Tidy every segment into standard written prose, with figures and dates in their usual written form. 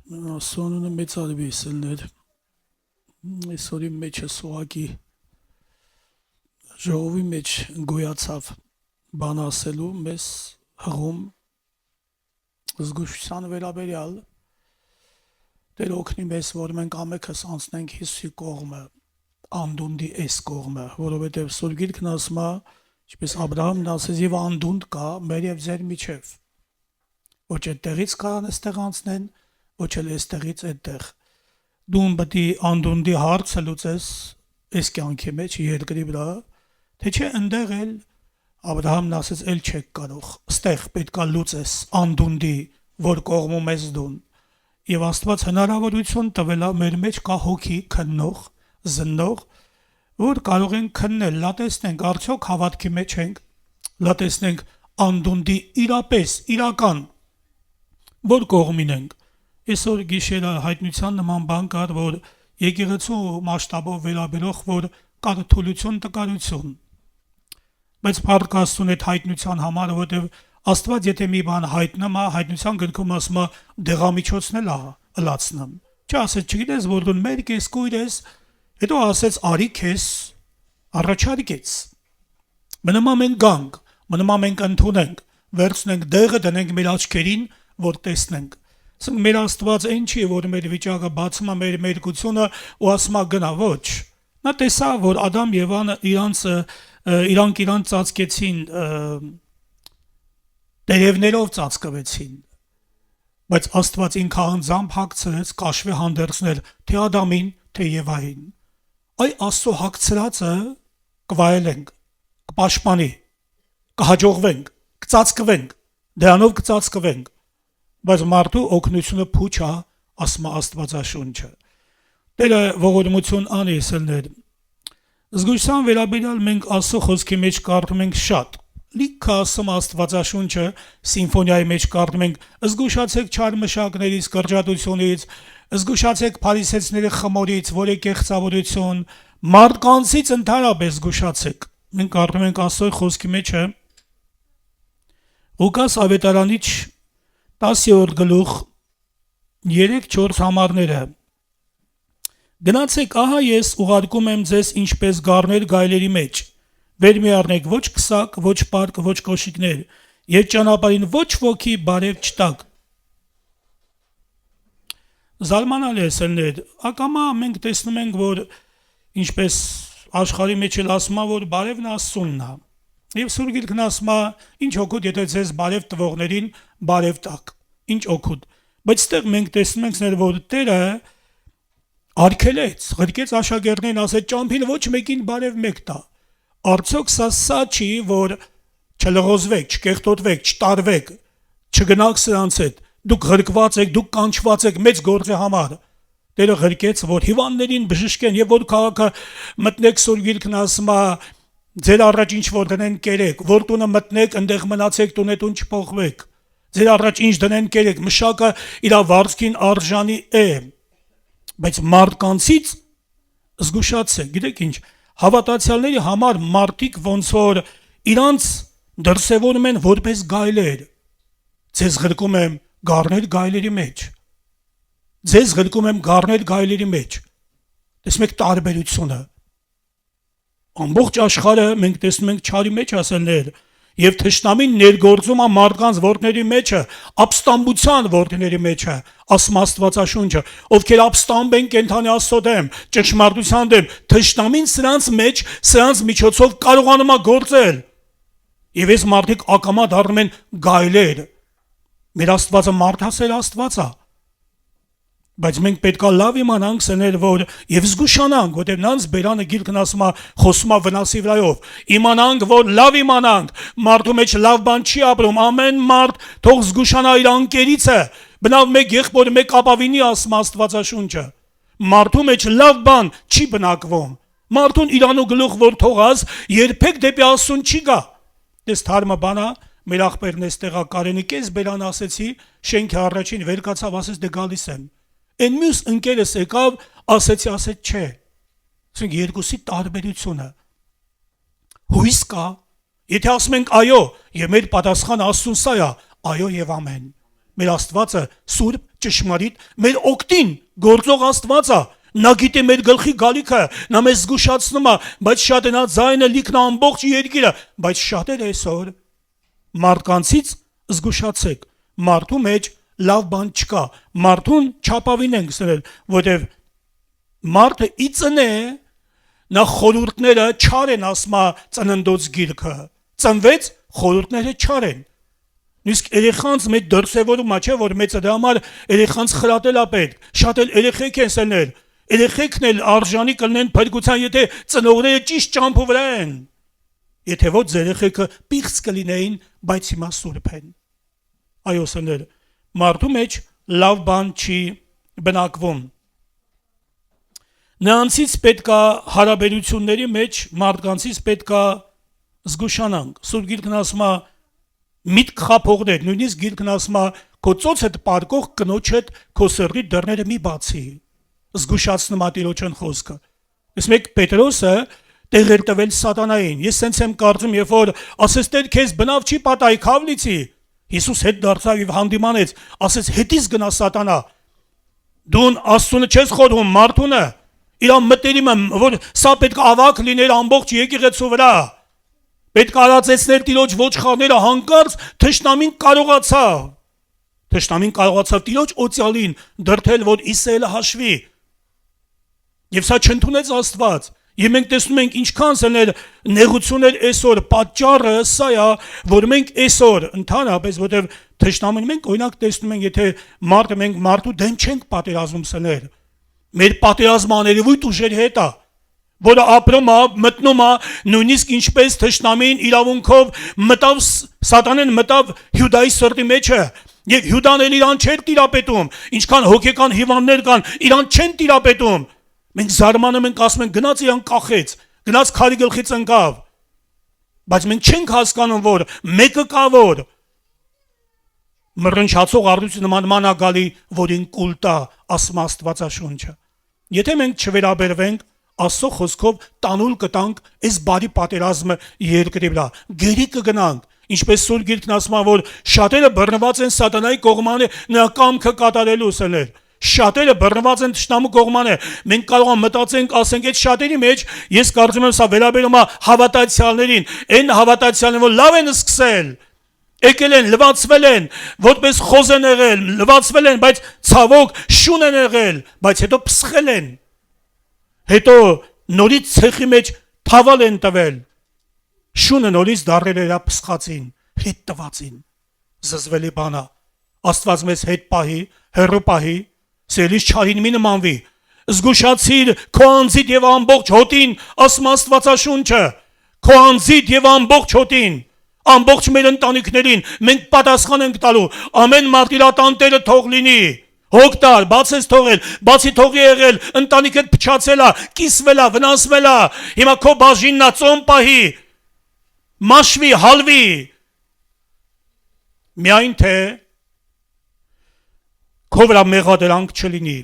Սոնունը մեծ արվեսելներ այսօրի մեջը սուղակի ժողովի մեջ գոյացավ բան ասելու մեզ հղում զգուշության վերաբերյալ Տեր օգնի մեզ, որ մենք ամենքս անցնենք Հիսուսի կողմը, անդունդի այս կողմը, որովհետև Սուրբ Գիրքն ասում է, ինչպես Աբրահամն ասեց, եւ անդունդ կա մեր եւ ձեր միջև։ Ոչ այդտեղից կարան այստեղ անցնեն, ոչ էլ այստեղից այդտեղ։ Դու պետք է անդունդի հարցը լուծես այս կյանքի մեջ երկրի վրա, թե չէ ընդեղ էլ Աբրահամն ասեց, էլ չեք կարող։ Այստեղ պետքա լուծես անդունդի, որ կողմում ես դուն։ Եվ Աստված հնարավորություն տվել է մեր մեջ կա հոգի քննող, զննող, որ կարող են քննել, լատեսնենք, արդյոք հավատքի մեջ ենք, լատեսնենք անդունդի իրապես, իրական, որ կողմին ենք։ Այսօր գիշերը հայտնության նման բան կար, որ եկեղեցու մասշտաբով վերաբերող, որ կար թուլություն, տկարություն։ Բայց փառք Աստծուն այդ հայտնության համար, որովհետև Աստված եթե մի բան հայտնում է, հայտնության գրքում ասում է դեղամիջոցն էլ ըլացնում։ Չասեց, չգիտես, որ դու մեր կեսկույր ես, հետո ասեց արի քեզ առաջարկեց։ Մնում մենք գանք, մնում մենք ընդունենք, վերցնենք դեղը դնենք մեր աչքերին, որ տեսնենք։ Ասենք մեր Աստված այն չի, որ մեր վիճակը բացում է մեր մերկությունը ու ասում է գնա, ոչ։ Նա տեսա, որ Ադամ եւ Եվան իրանք ծածկեցին տերևներով ծածկվեցին, բայց Աստված ինքը անձամբ հագցրեց կաշվե հանդերձներ թե Ադամին, թե Եվային։ Այ Աստծո հագցրածը կվայելենք, կպաշտպանի, կհաջողվենք, կծածկվենք, դրանով կծածկվենք, բայց մարդու օգնությունը փուչ է, ասում է Աստվածաշունչը։ Տերը ողորմություն անի սելներ։ Զգուշության վերաբերյալ մենք Աստծո խոսքի մեջ կարդում ենք շատ։ Լիքը ասում Աստվածաշունչը սիմֆոնիայի մեջ կարդում ենք. զգուշացեք չար մշակներից, կրճատությունից, զգուշացեք փարիսեցիների խմորից, որ է կեղծավորություն, մարդկանցից ընդհանրապես զգուշացեք։ Մենք կարդում ենք Աստծո խոսքի մեջը Ղուկաս ավետարանիչ 10-րդ գլուխ 3-4 համարները Գնացեք, ահա ես ուղարկում եմ ձեզ ինչպես գառներ գայլերի մեջ, վեր մի առնեք ոչ քսակ, ոչ պարկ, ոչ կոշիկներ, եւ ճանապարհին ոչ ոքի բարև չտաք։ Զարմանալի է սերներ, ակամա մենք տեսնում ենք, որ ինչպես աշխարհի մեջ էլ ասում է, որ բարևն Աստծունն է։ Եվ Սուրբ Գիրքն ասում է, ինչ օգուտ եթե ձեզ բարև տվողներին բարև տաք, ինչ օգուտ։ Բայց այդտեղ մենք տեսնում ենք, որ Տերը արգելեց, ղրկեց աշակերտներին, ասեց ճամփին ոչ մեկին բարև մեկ տա։ Արդյոք սա չի, որ չլղոզվեք, չկեղտոտվեք, չտարվեք, չգնաք սրանց հետ, դուք ղրկված եք, դուք կանչված եք մեծ գործի համար։ Տերը ղրկեց, որ հիվանդներին բժշկեն եւ որ քաղաքը մտնեք Սուրբ Գիրքն ասում է, ձեր առաջ ինչ որ դնեն կերեք, որ տունը մտնեք, այնտեղ մնացեք, տունետուն չփոխվեք։ Ձեր առաջ ինչ դնեն կերեք, մշակը իր վարձքին արժանի է։ Բայց մարդկանցից զգուշացեք, գիտեք ինչ, հավատացյալների համար մարդիկ ոնց որ իրանց դրսևորում են որպես գայլեր։ Ձեզ ղրկում եմ գառներ գայլերի մեջ։ Ձեզ ղրկում եմ գառներ գայլերի մեջ։ Տեսնում եք տարբերությունը։ Ամբողջ աշխարհը մենք տեսնում ենք չարի մեջ ասելներ, եւ թշնամին ներգործում է մարդկանց որդների մեջը, ապստամբության որդների մեջը, ասում Աստվածաշունչը, ովքեր ապստամբ են կենթանի Աստծո դեմ, ճշմարտության դեմ, թշնամին սրանց մեջ, սրանց միջոցով կարողանում է գործել։ Եվ այս մարդիկ ակամա դառնում են գայլեր։ Մեր Աստվածը մարդասեր Աստված է։ Բայց մենք պետքա լավ իմանանք սներ, որ եւ զգուշանանք, որտեղ նրանց բերանը Գիրքն ասում է, խոսում է վնասի վրայով։ Իմանանք, որ լավ իմանանք, մարդու մեջ լավ բան չի ապրում, ամեն մարդ թող զգուշանա իր անկերիցը, բնավ մեկ եղբոր մեկ ապավինի ասում Աստվածաշունչը։ Մարդու մեջ լավ բան չի բնակվում։ Մարդուն իրանու գլուխ որ թողած, երբեք դեպի Աստծուն չի գա։ Դες թարմը բանա, մեր աղբերն էստեղա Կարենի կես բերան ասեցի, շենքի առաջին վեր կացավ, ասեց դե գալիս եմ։ Այն մյուս ընկերս եկավ, ասեց չէ։ Ասենք երկուսի տարբերությունը։ Հույս կա, եթե ասում ենք այո, եւ մեր պատասխանը Աստծուն սա է, այո եւ ամեն։ Մեր Աստվածը սուրբ, ճշմարիտ, մեր օգտին գործող Աստված է։ Նա գիտի մեր գլխի գալիքը, նա մեզ զգուշացնում է, բայց շատ է նա ձայնը լիքն ամբողջ երկիրը, բայց շատերը այսօր մարդկանցից զգուշացեք, մարդու մեջ լավ բան չկա, մարդուն չապավին ենք սրել, որտեվ մարդը ի ծնե նա խորհուրդները չար են ասմա ծննդոց գիրքը, ծնվեց խորհուրդները չար են, իսկ երեխանց մեջ դրսևորում է, չէ, որ մեծը դրա համար երեխանց խրատել է պետք, շատ էլ երեխեք են սրնել, երեխեքն էլ արժանի կլինեն փրկության, եթե ծնողները ճիշտ ճամփու վրա են, եթե ոչ երեխեքը պիղծ կլինեին, բայց հիմա սուրբ են, այո սրել, մարդու մեջ լավ բան չի բնակվում, նրանցից պետք է հարաբերությունների մեջ մարդկանցից պետք է զգուշանանք, Սուրբ Գիրքն ասում է միտք խափողներ, նույնիսկ Գիրքն ասում է քո ծոցդ պարկող կնոջ հետ քո սրտի դռները մի բացի, զգուշացնում է Տիրոջն խոսքը, իսկ մեկ Պետրոսը տեղ էր տվել սատանային, ես սենց եմ կարծում, երբ որ ասես Տեր քեզ բնավ չի պատահի, քավլիցի, Հիսուս հետ դարձավ եւ հանդիմանեց, ասեց հետից գնա սատանա, դու Աստծունը չես խորհում, մարդունը, իր մտերիմը, որ սա պետք է ավակ լիներ ամբողջ եկեղեցու վրա, պետք է արածեցներ Տիրոջ ոչխարները, հանկարծ թշնամին կարողացավ Տիրոջ օծյալին դրթել, որ Իսրայելը հաշվի, եւ սա չընդունեց Աստված, եւ մենք տեսնում ենք ինչքան սներ նեղություններ այսօր, պատճառը սա է, որ մենք այսօր ընդհանրապես, որտեղ թշնամին մենք օրինակ տեսնում ենք, եթե մենք մարդու դեմ չենք պատերազմում սներ, մեր պատերազմը աներևույթ ուժերի հետ է, որը ապրում է, մտնում է, նույնիսկ ինչպես թշնամին իրավունքով մտավ, սատանեն մտավ Հյուդայի սրտի մեջը, եւ Հյուդան էլ իրան չէր տիրապետում, ինչքան հոգեկան հիվանդներ կան, իրան չեն տիրապետում, մենք զարմանում ենք, ասում ենք գնաց իրան կախեց, գնաց քարի գլխից ընկավ, բայց մենք չենք հասկանում, որ մեկը կա, որ մռնչացող արդյունքի նման մանագալի, որին կուլ տա, ասում Աստվածաշունչը, եթե մենք չվերաբերվենք Աստծո խոսքով տանուլ կտանք այս բարի պատերազմը երկրի վրա, գերի կգնանք, ինչպես Սուրբ Գիրքն ասում է, որ շատերը բռնված են սատանայի կողմանը նրա կամքը կատարելու սներ, շատերը բռնված են թշնամու կողմանը, մենք կարող ենք մտածենք, ասենք այդ շատերի մեջ, ես կարծում եմ սա վերաբերում է հավատացյալներին, այն հավատացյալներին, որ լավ են սկսել, եկել են, լվացվել են, որպես խոզ են եղել, լվացվել են, բայց ցավոք շուն են եղել, բայց հետո փսխել են, հետո նորից ցեխի մեջ թավալ են տվել, շունը նորից դարել էր փսխածին, հետ տվածին, զզվելի բանա, Աստված մեզ հետ պահի, հեռու պահի, սիրելիս չարին մի նմանվի, զգուշացիր քո անձիդ եւ ամբողջ հոտին, ասում Աստվածաշունչը, քո անձիդ եւ ամբողջ հոտին, ամբողջ մեր ընտանիքներին մենք պատասխան ենք տալու, ամեն մարդ իր ատանտերը թող լինի, հոգտար, բացես թողել, բացի թողի եղել, ընտանիքդ փչացել է, կիսվել է, վնասվել է, հիմա քո բաժինն է ծոմ պահի, մաշվի, հալվի, միայն թե քո վրա մեղադրանք չլինի,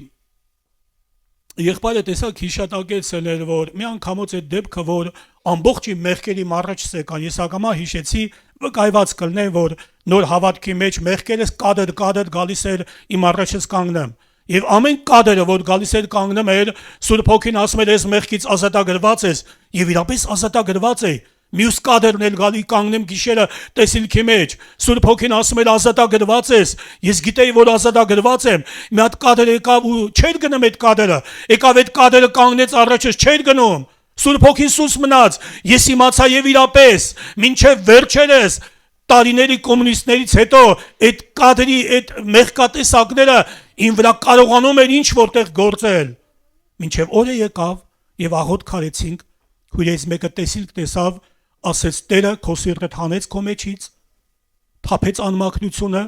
եղբայրը տեսակ հիշատակեց սներ, որ մի անգամոց այդ դեպքը, որ ամբողջ իմ մեղքերի առաջ սեկան, ես ակամա հիշեցի, վկայված կլնեմ, որ նոր հավատքի մեջ մեղքերս կադր գալիս էր իմ առաջս կանգնեմ, եւ ամեն կադրը, որ գալիս էր կանգնում էր, Սուրբ Հոգին ասում էր, ես մեղքից ազատագրված ես, եւ իրապես ազատագրված էի, մյուս կադրն էլ գալի կանգնեմ գիշերը տեսիլքի մեջ, Սուրբ Հոգին ասում էր ազատագրված ես, ես գիտեի, որ ազատագրված եմ, մի հատ կադր եկավ ու չէր գնում այդ կադրը, եկավ այդ կադրը կանգնեց առաջս, չէր գնում, Սուրբ Հոգին սուս մնաց, ես իմացա եւ իրապես, մինչեւ վերջերս տարիների կոմունիստներից հետո այդ կադրի, այդ մեղքատեսակները իմ վրա կարողանում էր ինչ որտեղ գործել, մինչեւ օրը եկավ եւ աղոտ քարեցինք, քույրերից մեկը տեսիլք տեսավ, ասեց Տերը քո սիրտդ հանեց քո մեջից, թափեց անմաքրությունը,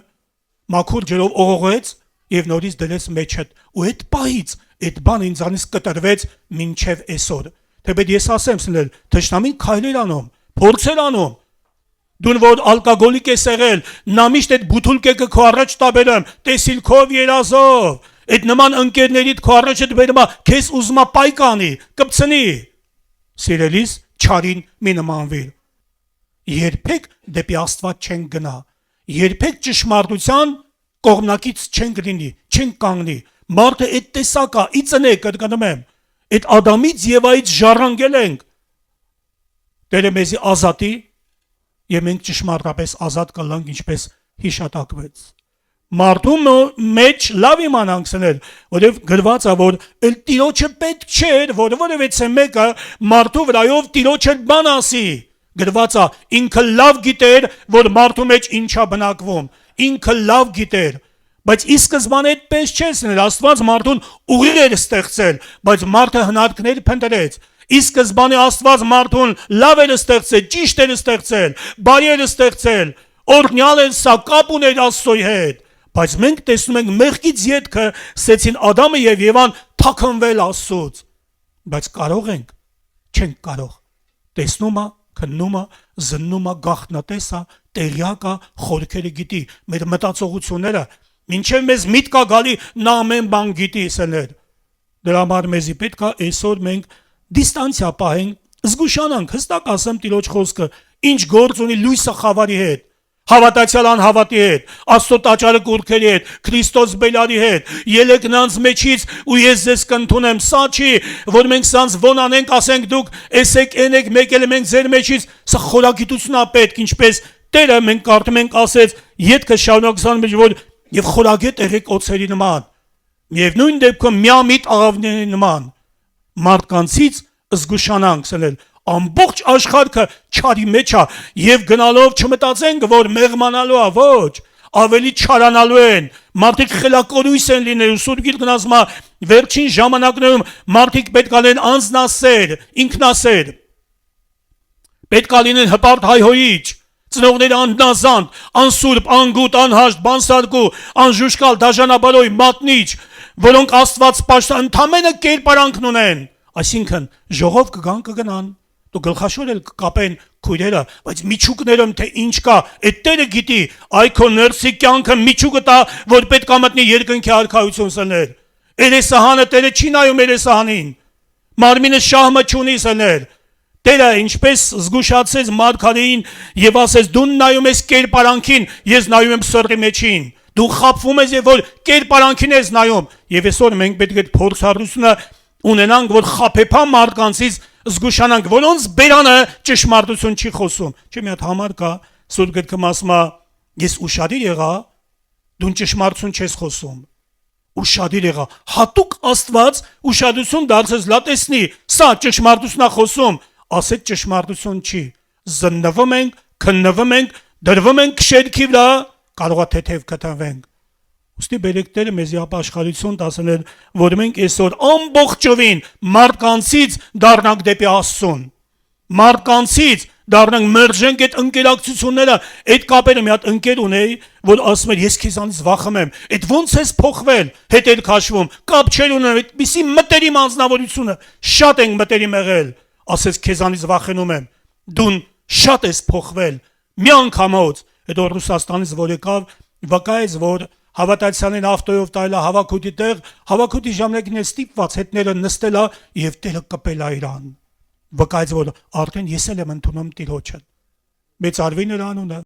մաքուր ջրով օղողեց եւ նորից դրեց մեջդ, ու այդ պահից այդ բանը ինձանից կտրվեց մինչեւ այսօր, թեպետ ես ասեմ սնել, թշնամին քայլեր անում, փորձեր անում, դուն որ ալկոգոլիկ ես եղել, նա միշտ այդ բութուլկեկը քո առաջ տաբերում, տեսիլքով երազով, այդ նման ընկերներիդ քո առաջ դբերում, քեզ ուզում է պայկանի, կպցնի, սիրելիս չարին մի նմանվիր, երբեք դեպի Աստված չեն գնա, երբեք ճշմարտության կողմնակից չենք լինի, չենք կանգնի։ Մարդը այդ տեսակա, ի ծնե կրկնում եմ, այդ Ադամից Եվայից ժառանգել ենք։ Տերը մեզի ազատի եւ մենք ճշմարտապես ազատ կլանք, ինչպես հիշատակվեց։ Մարդու մեջ լավ իմանանք սնել, որովհետև գրված է, որ էլ Տիրոջը պետք չէր, որ որևէ մեկը մարդու վրայով Տիրոջը բան ասի։ Գրված է, ինքը լավ գիտեր, որ մարդու մեջ ինչա բնակվում, ինքը լավ գիտեր, բայց ի սկզբանե այդպես չէ սնել, Աստված մարդուն ուղիղ էր ստեղծել, բայց մարդը հնարքներ փնտրեց։ Ի սկզբանե Աստված մարդուն լավ էր ստեղծել, ճիշտ էր ստեղծել, բարի էր ստեղծել, օրհնյալ էր սա, կապ ուներ Աստծոյի հետ, բայց մենք տեսնում ենք մեղքից ետքը ստեցին Ադամը եւ Եվան թաքնվել Աստծուց, բայց կարող ենք, չենք կարող, տեսնում է, քննում է, զննում է, գաղտնատես է, տեղյակ է, խորքերը գիտի, մեր մտածողությունները, մինչև մեզ միտք է գալի, նա ամեն բան գիտի սներ։ Դրա համար մեզի պետք է այսօր մենք դիստանցիա պահենք, զգուշանանք, հստակ ասեմ Տիրոջ խոսքը, ինչ գործ ունի լույսը խավարի հետ, հավատացյալ անհավատի հետ, Աստծո տաճարը կուռքերի հետ, Քրիստոս բելարի հետ, ելեք նրանց մեջից ու ես ձեզ կընդունեմ, սա չի, որ մենք սրանց ոնանենք, ասենք դուք էսեք ենեք, մեկ էլ մենք ձեր մեջից, սա խորագիտություն է պետք, ինչպես Տերը մենք կարդում ենք ասեց, ետքը շարունակության մեջ, որ եւ խորագետ եղեք օձերի նման, եւ նույն դեպքում միամիտ աղավների նման, մարդկանցից զգուշանանք սնել, ամբողջ աշխարհը չարի մեջ է եւ գնալով չմտածենք, որ մեղմանալու է, ոչ, ավելի չարանալու են, մարդիկ խելակորույս են լինելու, Սուրբ Գիրքն ասում է, վերջին ժամանակներում մարդիկ պետք է լինեն անձնասեր, ինքնասեր, պետք է լինեն հպարտ հայհոյիչ, ծնողները անհնազանդ, անսուրբ, անգութ, անհաշտ, բանսարկու, անժուշկալ, դաժանաբարոյ, մատնիչ, որոնք Աստված պաշտպան, ընդամենը կերպարանքն ունեն, այսինքն ժողով կգան կգնան, դու գլխաշորել կկապեն քույրերը, բայց միջուկներում թե ինչ կա, այդ Տերը գիտի, այ քո ներսի կյանքը միջուկը տա, որ պետք է մտնի երկնքի արքայություն սներ։ Երեսահանը Տերը չի նայում երեսահանին, մարմինը շահմը չունի սներ։ Տերը ինչպես զգուշացեց Մարգարեին եւ ասեց դու նայում ես կերպարանքին, ես նայում եմ սրտի մեջին։ Դու խաբվում ես եւ որ կերպարանքին ես նայում։ Եվ այսօր մենք պետք է փորձառությունը ունենանք, որ խաբեփան մարդկանցից զգուշանանք, որոնց բերանը ճշմարտություն չի խոսում։ Չէ՞ մի հատ համար կա, Սուրբ Գրքում ասում է, ես ուշադիր եղա, դու ճշմարտություն չես խոսում։ Ուշադիր եղա, հատուկ Աստված ուշադրություն դարձրեց լատեսնի, սա ճշմարտություն է խոսում, ասեց ճշմարտություն չի։ Զննվում ենք, քննվում ենք, դրվում ենք քշերքի վրա, կարող է թեթև կտրվենք։ Ուստի բերեք Տերը մեզի ապաշխարություն տասնել, որ մենք այսօր ամբողջովին մարդկանցից դառնանք դեպի Աստծուն, մարդկանցից դառնանք մերժենք այդ ընկերակցությունները, այդ կապերը մի հատ ընկեր ունեի, որ ասում էր ես քեզանից վախում եմ, այդ ոնց ես փոխվել, հետ քաշվում, կապ չեր ունենում, այդպիսի մտերիմ անձնավորությունը, շատ ենք մտերիմ եղել, ասեց քեզանից վախենում եմ, դու շատ ես փոխվել, մի անգամոց, հետո Ռուսաստանից որ եկավ, վկայեց, որ հավատացյալին ավտոյով տայլա հավաքույթի տեղ, հավաքույթի ժամանակին ստիպված հետները նստելա եւ Տերը կպել է իրան։ Վկայեց, որ արդեն ես էլ եմ ընդունում Տիրոջը։ Մեծ արվի նրա անունը։